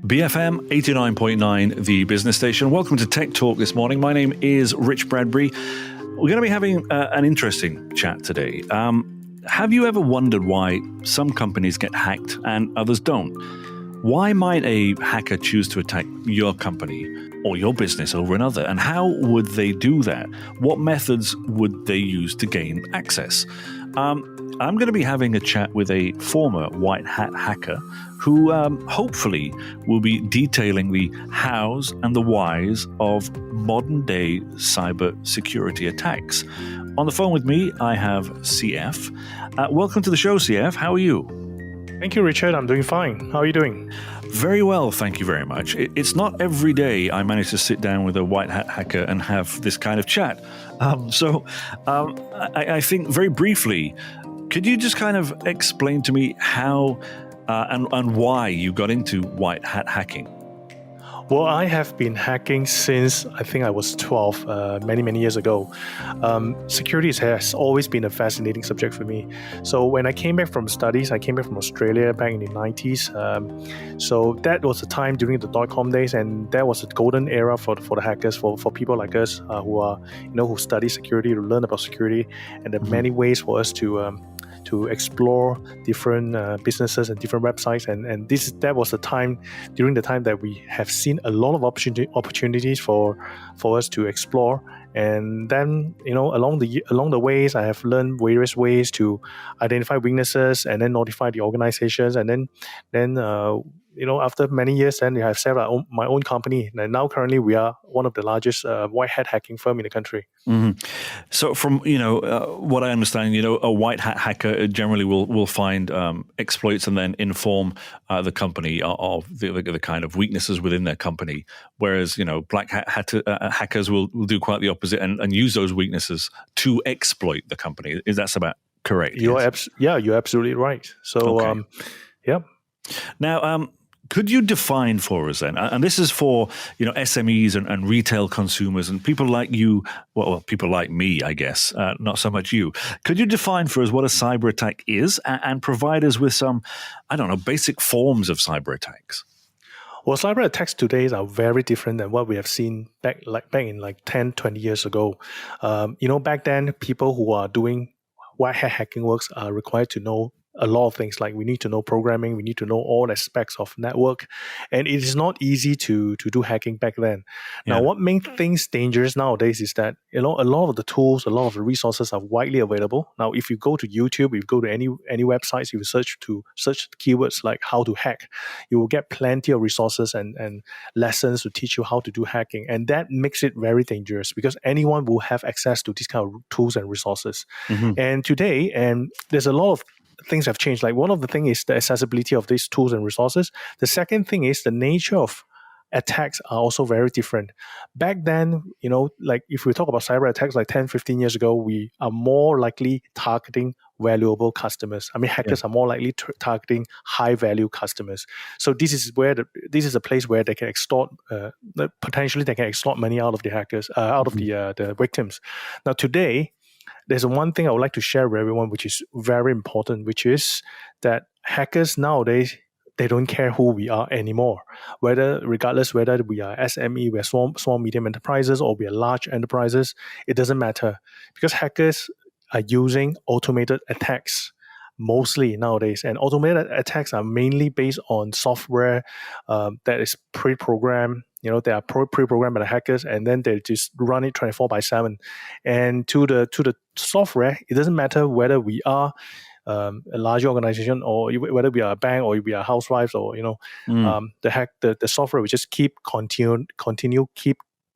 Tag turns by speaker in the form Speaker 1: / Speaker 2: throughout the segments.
Speaker 1: BFM 89.9, the business station. Welcome to Tech Talk this morning. My name is Rich Bradbury. We're going to be having an interesting chat today. Have you ever wondered why some companies get hacked and others don't? Why might a hacker choose to attack your company or your business over another? And how would they do that? What methods would they use to gain access? I'm going to be having a chat with a former white hat hacker who hopefully will be detailing the hows and the whys of modern day cyber security attacks. On the phone with me, I have CF. Welcome to the show, CF. How are you?
Speaker 2: Thank you, Richard. I'm doing fine. How are you doing?
Speaker 1: Very well, thank you very much. It's not every day I manage to sit down with a white hat hacker and have this kind of chat. I think very briefly, could you just kind of explain to me how and why you got into white hat hacking?
Speaker 2: Well, I have been hacking since I think I was 12, many years ago. Security has always been a fascinating subject for me. So when I came back from studies, I came back from Australia back in the 90s. So that was the time during the dot-com days, and that was a golden era for the hackers, for people like us who study security, to learn about security, and there are many ways for us to explore different businesses and different websites, and that was the time, during the time that we have seen a lot of opportunities for us to explore. And then along the ways, I have learned various ways to identify weaknesses and then notify the organizations, and then after many years, then I have set up my own company, and now currently we are one of the largest white hat hacking firm in the country.
Speaker 1: Mm-hmm. So from what I understand, a white hat hacker generally will find exploits and then inform the company of the kind of weaknesses within their company, whereas black hat hackers will do quite the opposite and use those weaknesses to exploit the company. Is that about correct?
Speaker 2: You're absolutely right. So
Speaker 1: okay.
Speaker 2: Yeah.
Speaker 1: Now, could you define for us then, and this is for SMEs and retail consumers and people like you, well, people like me, I guess, not so much you. Could you define for us what a cyber attack is and provide us with some, basic forms of cyber attacks?
Speaker 2: Well, cyber attacks today are very different than what we have seen back in 10, 20 years ago. Back then, people who are doing white hat hacking works are required to know a lot of things. Like we need to know programming, we need to know all aspects of network, and it is not easy to do hacking back then.
Speaker 1: Yeah.
Speaker 2: Now, what makes things dangerous nowadays is that a lot of the tools, a lot of the resources are widely available. Now, if you go to YouTube, if you go to any websites, you search keywords like how to hack, you will get plenty of resources and lessons to teach you how to do hacking, and that makes it very dangerous because anyone will have access to these kind of tools and resources.
Speaker 1: Mm-hmm.
Speaker 2: And today, there's a lot of things have changed. Like one of the things is the accessibility of these tools and resources. The second thing is the nature of attacks are also very different. Back then, like if we talk about cyber attacks like 10, 15 years ago, we are more likely targeting valuable customers. I mean, hackers are more likely targeting high value customers. So this is a place where they can extort, potentially they can extort money out of the hackers, out of the victims. Now today, there's one thing I would like to share with everyone, which is very important, which is that hackers nowadays, they don't care who we are anymore. Regardless whether we are SME, we are small, medium enterprises, or we are large enterprises, it doesn't matter. Because hackers are using automated attacks mostly nowadays. And automated attacks are mainly based on software that is pre-programmed. They are pre-programmed by the hackers, and then they just run it 24/7. And to the software, it doesn't matter whether we are a large organization or whether we are a bank or we are housewives or the software will just keep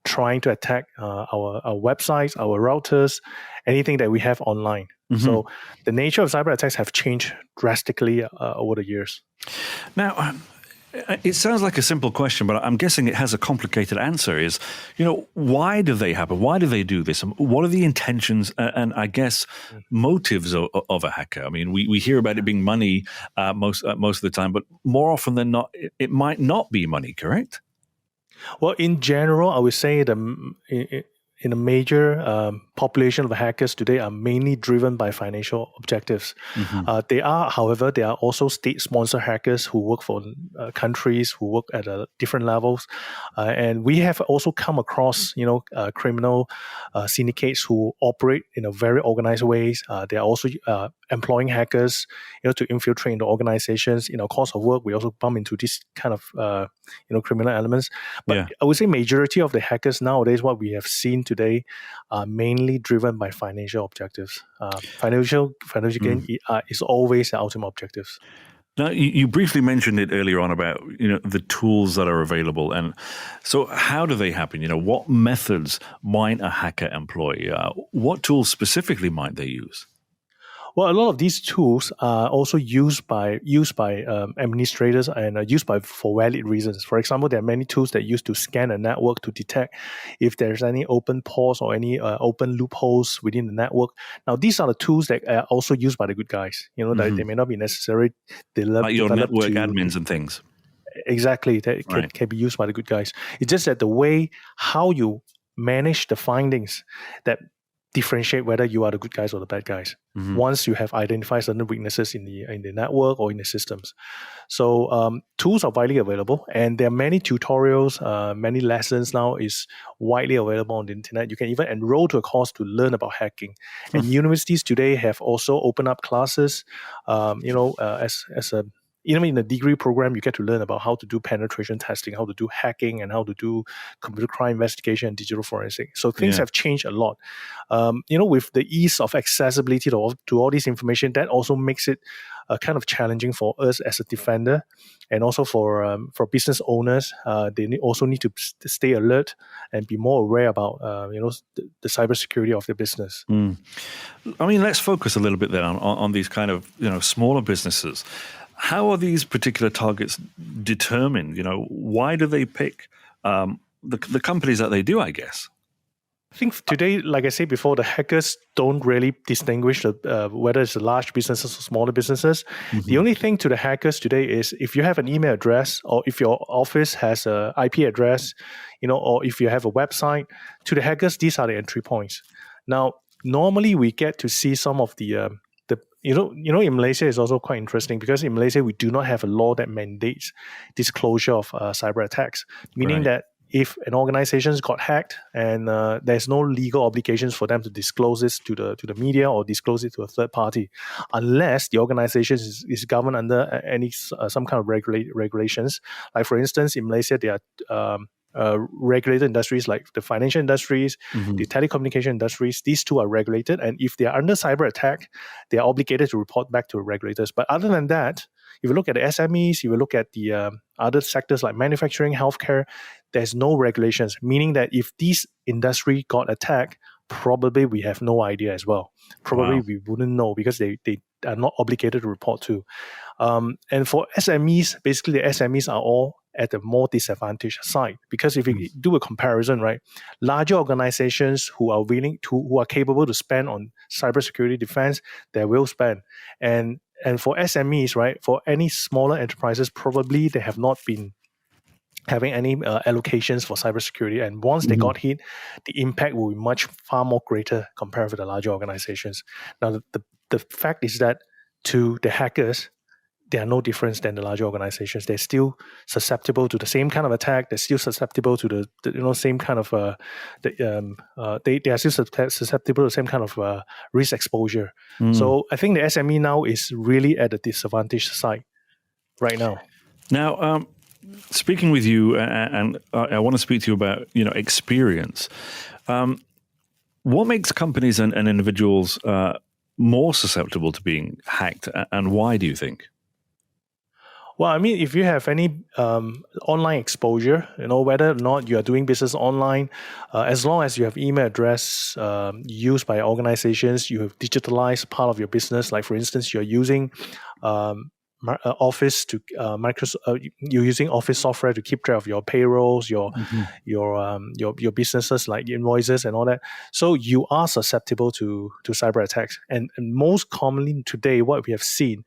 Speaker 2: trying to attack our websites, our routers, anything that we have online. Mm-hmm. So the nature of cyber attacks have changed drastically over the years.
Speaker 1: Now, it sounds like a simple question, but I'm guessing it has a complicated answer. Is, why do they happen? Why do they do this? What are the intentions and I guess motives of a hacker? I mean, we hear about it being money most of the time, but more often than not, it might not be money, correct?
Speaker 2: Well, in general, I would say in a major population of hackers today are mainly driven by financial objectives. However, there are also state-sponsored hackers who work for countries, who work at different levels, and we have also come across, criminal syndicates who operate in a very organized ways. They are also employing hackers, to infiltrate into organizations. In our course of work, we also bump into this kind of, criminal elements. But I would say majority of the hackers nowadays, what we have seen today, are mainly driven by financial objectives. Financial gain is always the ultimate objectives.
Speaker 1: Now, you briefly mentioned it earlier on about, the tools that are available. And so how do they happen? What methods might a hacker employ? What tools specifically might they use?
Speaker 2: Well, a lot of these tools are also used by administrators and are used for valid reasons. For example, there are many tools that use to scan a network to detect if there's any open pores or any open loopholes within the network. Now, these are the tools that are also used by the good guys. That they may not be necessarily
Speaker 1: like your network admins and things.
Speaker 2: Exactly, that can be used by the good guys. It's just that the way how you manage the findings that differentiate whether you are the good guys or the bad guys. Once you have identified certain weaknesses in the network or in the systems. So tools are widely available, and there are many tutorials, many lessons now is widely available on the internet. You can even enroll to a course to learn about hacking. And universities today have also opened up classes, as a even in the degree program, you get to learn about how to do penetration testing, how to do hacking, and how to do computer crime investigation and digital forensic. So things have changed a lot. With the ease of accessibility to all this information, that also makes it kind of challenging for us as a defender, and also for business owners. They also need to stay alert and be more aware about the cybersecurity of their business.
Speaker 1: I mean, let's focus a little bit then on these kind of smaller businesses. How are these particular targets determined? Why do they pick the companies that they do, I guess?
Speaker 2: I think today, like I said before, the hackers don't really distinguish whether it's large businesses or smaller businesses. The only thing to the hackers today is if you have an email address, or if your office has an IP address, or if you have a website, to the hackers, these are the entry points. Now, normally we get to see some of the in Malaysia is also quite interesting, because in Malaysia we do not have a law that mandates disclosure of cyber attacks, meaning that if an organization got hacked and there's no legal obligations for them to disclose this to the media or disclose it to a third party, unless the organization is governed under some kind of regulations. Like for instance, in Malaysia there are regulated industries like the financial industries, the telecommunication industries. These two are regulated, and if they are under cyber attack, they are obligated to report back to regulators. But other than that, if you look at the SMEs, if you look at the other sectors like manufacturing, healthcare, there's no regulations, meaning that if these industry got attacked, probably we have no idea as well. Probably we wouldn't know, because they are not obligated to report to. And for SMEs, basically the SMEs are all at the more disadvantaged side, because if you do a comparison, right, larger organizations who are capable to spend on cybersecurity defense, they will spend. And for SMEs, right, for any smaller enterprises, probably they have not been having any allocations for cybersecurity, and once they got hit, the impact will be far more greater compared with the larger organizations. Now, the fact is that to the hackers, they are no different than the larger organizations. They're still susceptible to the same kind of attack. They're still susceptible to the same kind of they are still susceptible to the same kind of risk exposure. So I think the SME now is really at the disadvantaged side right now.
Speaker 1: Now, speaking with you, and I want to speak to you about experience. What makes companies and individuals more susceptible to being hacked, and why do you think?
Speaker 2: Well, I mean, if you have any online exposure, whether or not you are doing business online, as long as you have email address used by organizations, you have digitalized part of your business. Like for instance, you're using Office to you're using Office software to keep track of your payrolls, your businesses like invoices and all that. So you are susceptible to cyber attacks, and most commonly today, what we have seen.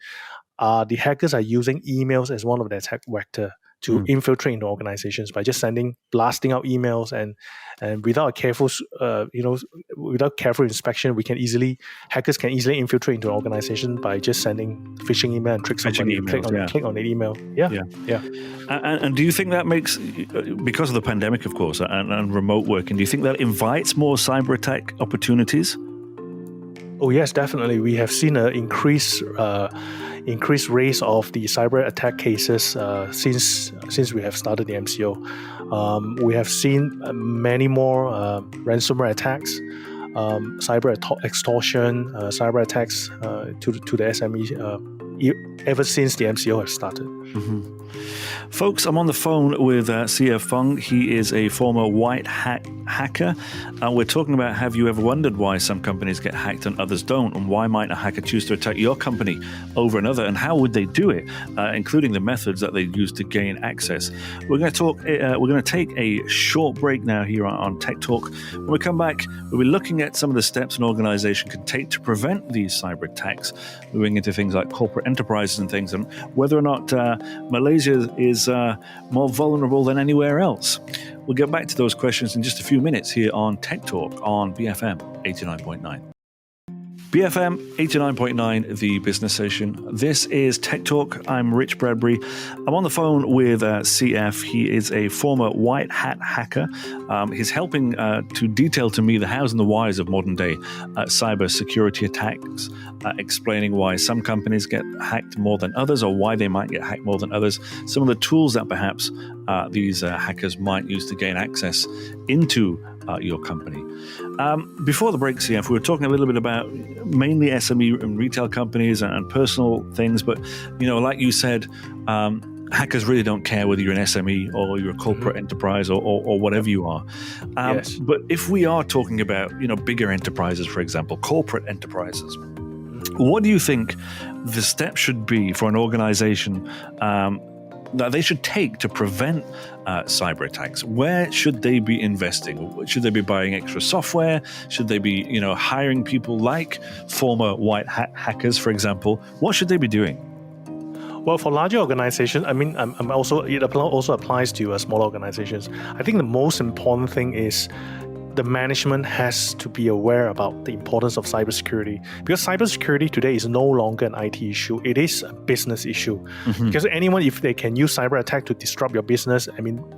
Speaker 2: The hackers are using emails as one of the attack vector to infiltrate into organizations by just blasting out emails, and without a careful, without careful inspection, hackers can easily infiltrate into an organization by just sending phishing email and trick somebody to click on the email. Yeah.
Speaker 1: And do you think that makes, because of the pandemic, of course, and remote working, do you think that invites more cyber attack opportunities?
Speaker 2: Oh yes, definitely. We have seen an increased rates of the cyber attack cases since we have started the MCO. We have seen many more ransomware attacks, cyber extortion, cyber attacks to the SME ever since the MCO has started.
Speaker 1: Mm-hmm. Folks, I'm on the phone with CF Fong. He is a former white hat hacker. We're talking about, have you ever wondered why some companies get hacked and others don't? And why might a hacker choose to attack your company over another? And how would they do it, including the methods that they use to gain access? We're going to talk. We're going to take a short break now here on Tech Talk. When we come back, we'll be looking at some of the steps an organization can take to prevent these cyber attacks, moving into things like corporate enterprises and things, and whether or not Malaysia is more vulnerable than anywhere else. We'll get back to those questions in just a few minutes here on Tech Talk on BFM 89.9. BFM 89.9, the business station. This is Tech Talk. I'm Rich Bradbury. I'm on the phone with CF. He is a former white hat hacker. He's helping to detail to me the hows and the whys of modern day cyber security attacks, explaining why some companies get hacked more than others, or why they might get hacked more than others, some of the tools that perhaps these hackers might use to gain access into your company. Before the break, CF, we were talking a little bit about mainly SME and retail companies and personal things, but like you said, hackers really don't care whether you're an SME or you're a corporate enterprise or whatever you are.
Speaker 2: Yes.
Speaker 1: But if we are talking about bigger enterprises, for example, corporate enterprises, what do you think the steps should be for an organization that they should take to prevent cyber attacks? Where should they be investing? Should they be buying extra software? Should they be, hiring people like former white hat hackers, for example? What should they be doing?
Speaker 2: Well, for larger organizations, it also applies to smaller organizations. I think the most important thing is the management has to be aware about the importance of cybersecurity, because cybersecurity today is no longer an IT issue. It is a business issue. Mm-hmm. Because anyone, if they can use cyber attack to disrupt your business,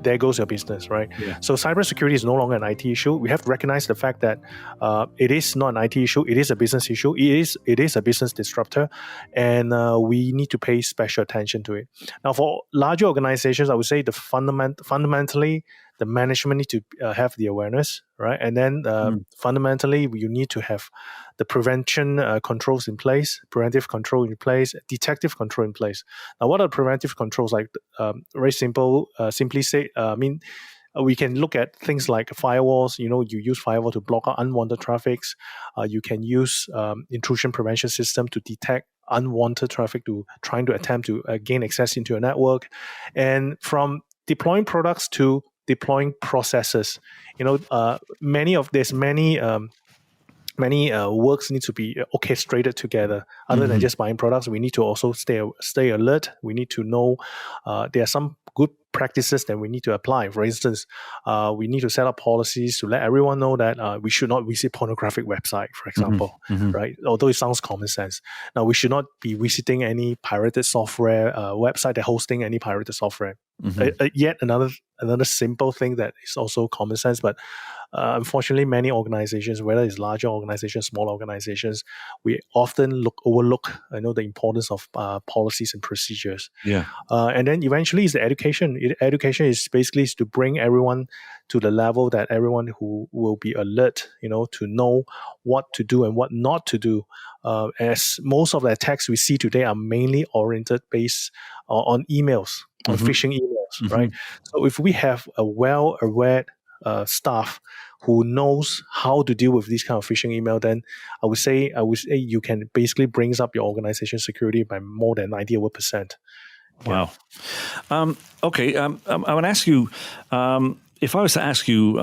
Speaker 2: there goes your business, right? Yeah. So cybersecurity is no longer an IT issue. We have to recognize the fact that it is not an IT issue. It is a business issue. It is a business disruptor, and we need to pay special attention to it. Now, for larger organizations, I would say fundamentally, the management need to have the awareness, right? And then fundamentally, you need to have the prevention controls in place, preventive control in place, detective control in place. Now, what are preventive controls? Like very simple, simply say, we can look at things like firewalls. You use firewall to block out unwanted traffics. You can use intrusion prevention system to detect unwanted traffic trying to attempt to gain access into your network. And from deploying products to deploying processes, many works need to be orchestrated together. Other than just buying products, we need to also stay alert. We need to know there are some good practices that we need to apply. For instance, we need to set up policies to let everyone know that we should not visit pornographic website, for example, right? Although it sounds common sense. Now, we should not be visiting any pirated software website that hosting any pirated software. Yet another simple thing that is also common sense, but unfortunately, many organizations, whether it's larger organizations, small organizations, we often overlook the importance of policies and procedures.
Speaker 1: Yeah.
Speaker 2: And then eventually is the education. Education is basically to bring everyone to the level that everyone who will be alert, to know what to do and what not to do. As most of the attacks we see today are mainly oriented based on emails, on phishing emails, right? So if we have a well-aware staff who knows how to deal with this kind of phishing email, then I would say you can basically bring up your organization security by more than 90%.
Speaker 1: Wow. Okay. I want to ask you, if I was to ask you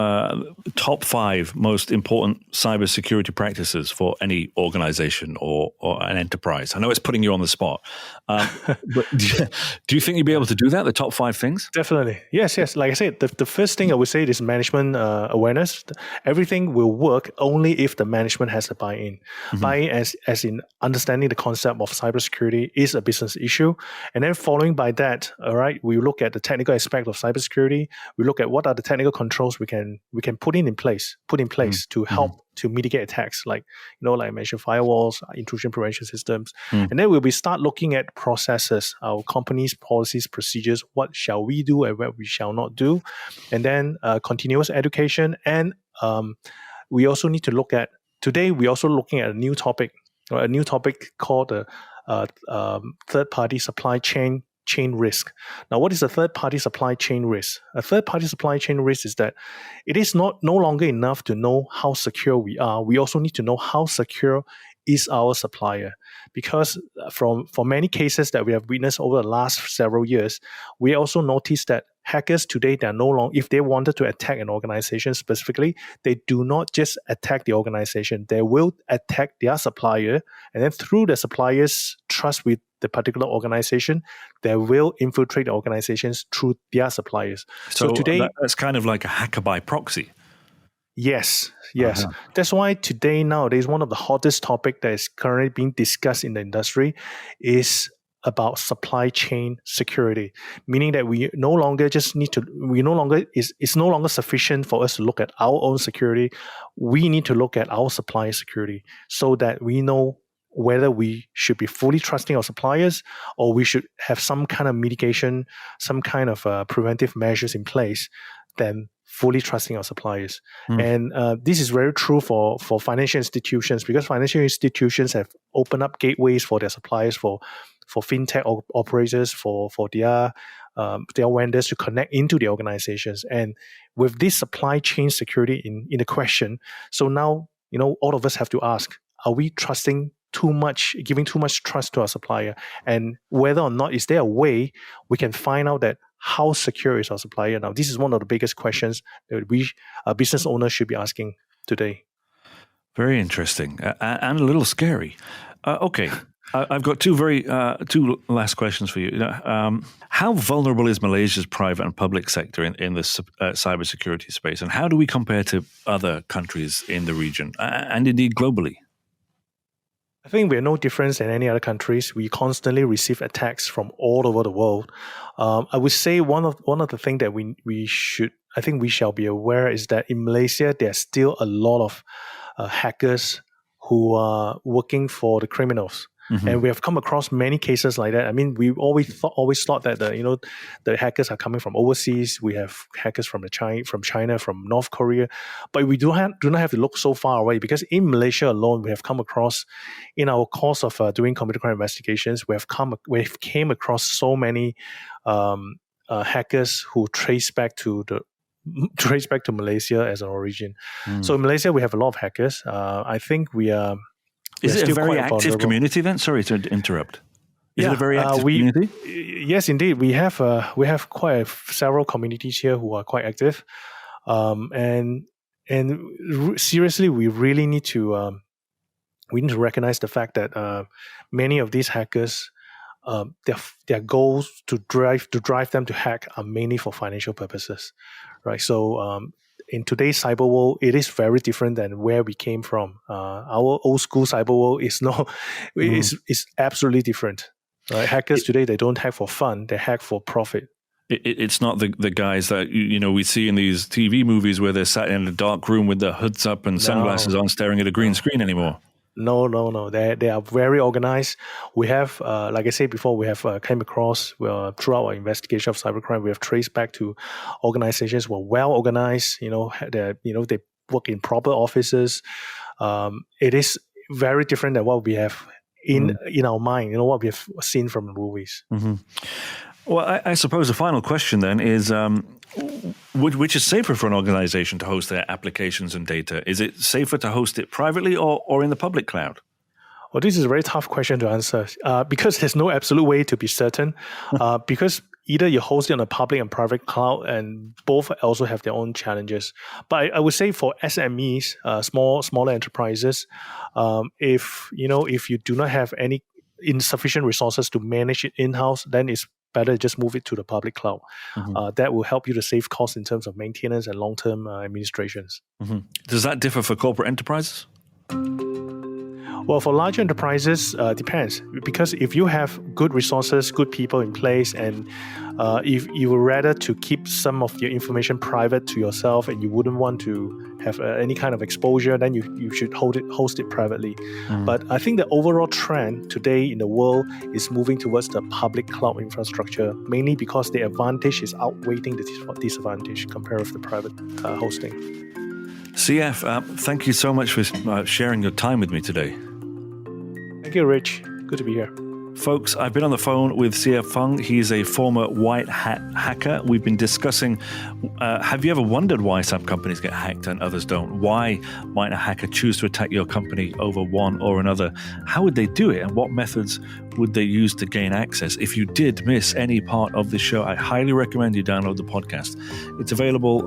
Speaker 1: top 5 most important cybersecurity practices for any organization or an enterprise, I know it's putting you on the spot, but do you think you'd be able to do that? The top 5 things?
Speaker 2: Definitely. Yes, yes. Like I said, the first thing I would say is management awareness. Everything will work only if the management has a buy-in. Buy-in as in understanding the concept of cybersecurity is a business issue. And then following by that, all right, we look at the technical aspect of cybersecurity. We look at what are the technical controls we can put in place to help to mitigate attacks, like like I mentioned, firewalls, intrusion prevention systems. And then we start looking at processes, our company's policies, procedures, what shall we do and what we shall not do. And then continuous education. And we also need to look at, today we're also looking at a new topic called the third-party supply chain risk. Now, what is a third-party supply chain risk? A third-party supply chain risk is that it is no longer enough to know how secure we are. We also need to know how secure is our supplier, because for many cases that we have witnessed over the last several years, we also noticed that hackers today, they're no longer, if they wanted to attack an organization specifically, they do not just attack the organization, they will attack their supplier, and then through the supplier's trust with the particular organization, they will infiltrate the organizations through their suppliers.
Speaker 1: So today, that's kind of like a hacker by proxy.
Speaker 2: Yes. That's why nowadays, one of the hottest topics that is currently being discussed in the industry is about supply chain security, meaning that it's no longer sufficient for us to look at our own security. We need to look at our supplier security so that we know whether we should be fully trusting our suppliers or we should have some kind of mitigation, some kind of preventive measures in place than fully trusting our suppliers. And this is very true for financial institutions, because financial institutions have opened up gateways for their suppliers, for fintech operators, for their vendors to connect into the organizations. And with this supply chain security in the question, so now all of us have to ask: are we trusting too much, giving too much trust to our supplier? And whether or not is there a way we can find out that how secure is our supplier? Now, this is one of the biggest questions that we business owners should be asking today.
Speaker 1: Very interesting and a little scary. Okay, I've got two last questions for you. How vulnerable is Malaysia's private and public sector in the cybersecurity space, and how do we compare to other countries in the region and indeed globally?
Speaker 2: I think we're no different than any other countries. We constantly receive attacks from all over the world. I would say one of the things that we shall be aware is that in Malaysia, there's still a lot of hackers who are working for the criminals. And we have come across many cases like that. I mean, we always thought that the hackers are coming from overseas. We have hackers from China, from North Korea, but we do not have to look so far away, because in Malaysia alone, we have come across, in our course of doing computer crime investigations, we've came across so many hackers who trace back to Malaysia as an origin. So in Malaysia, we have a lot of hackers. I think we are.
Speaker 1: Is it a very active community then? Sorry to interrupt. Is it a very active community?
Speaker 2: Yes, indeed. We have several communities here who are quite active, and seriously, we really need to recognize the fact that many of these hackers, their goals to drive them to hack are mainly for financial purposes, right? So in today's cyber world, it is very different than where we came from. Our old school cyber world is absolutely different. Right? Hackers today, they don't hack for fun; they hack for profit.
Speaker 1: It's not the guys that we see in these TV movies where they're sat in a dark room with their hoods up and sunglasses on, staring at a green screen anymore.
Speaker 2: No. They are very organized. We have, like I said before, we have came across throughout our investigation of cybercrime. We have traced back to organizations who are well organized. They work in proper offices. It is very different than what we have in our mind. What we have seen from the movies.
Speaker 1: Well, I suppose the final question then is, which is safer for an organization to host their applications and data? Is it safer to host it privately or in the public cloud?
Speaker 2: Well, this is a very tough question to answer because there's no absolute way to be certain. Because either you host it on a public and private cloud, and both also have their own challenges. But I would say for SMEs, smaller enterprises, if you do not have any insufficient resources to manage it in-house, then it's better to just move it to the public cloud. That will help you to save costs in terms of maintenance and long-term administrations.
Speaker 1: Does that differ for corporate enterprises?
Speaker 2: Well, for large enterprises, depends. Because if you have good resources, good people in place, and if you would rather to keep some of your information private to yourself and you wouldn't want to have any kind of exposure, then you should host it privately. But I think the overall trend today in the world is moving towards the public cloud infrastructure, mainly because the advantage is outweighing the disadvantage compared with the private hosting.
Speaker 1: CF, thank you so much for sharing your time with me today.
Speaker 2: Thank you, Rich. Good to be here.
Speaker 1: Folks, I've been on the phone with CF Fong. He's a former white hat hacker. We've been discussing, have you ever wondered why some companies get hacked and others don't? Why might a hacker choose to attack your company over one or another? How would they do it? And what methods would they use to gain access? If you did miss any part of this show, I highly recommend you download the podcast. It's available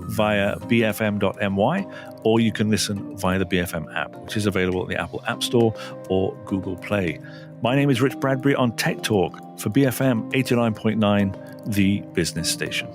Speaker 1: via bfm.my, or you can listen via the BFM app, which is available at the Apple App Store or Google Play. My name is Rich Bradbury on Tech Talk for BFM 89.9, the business station.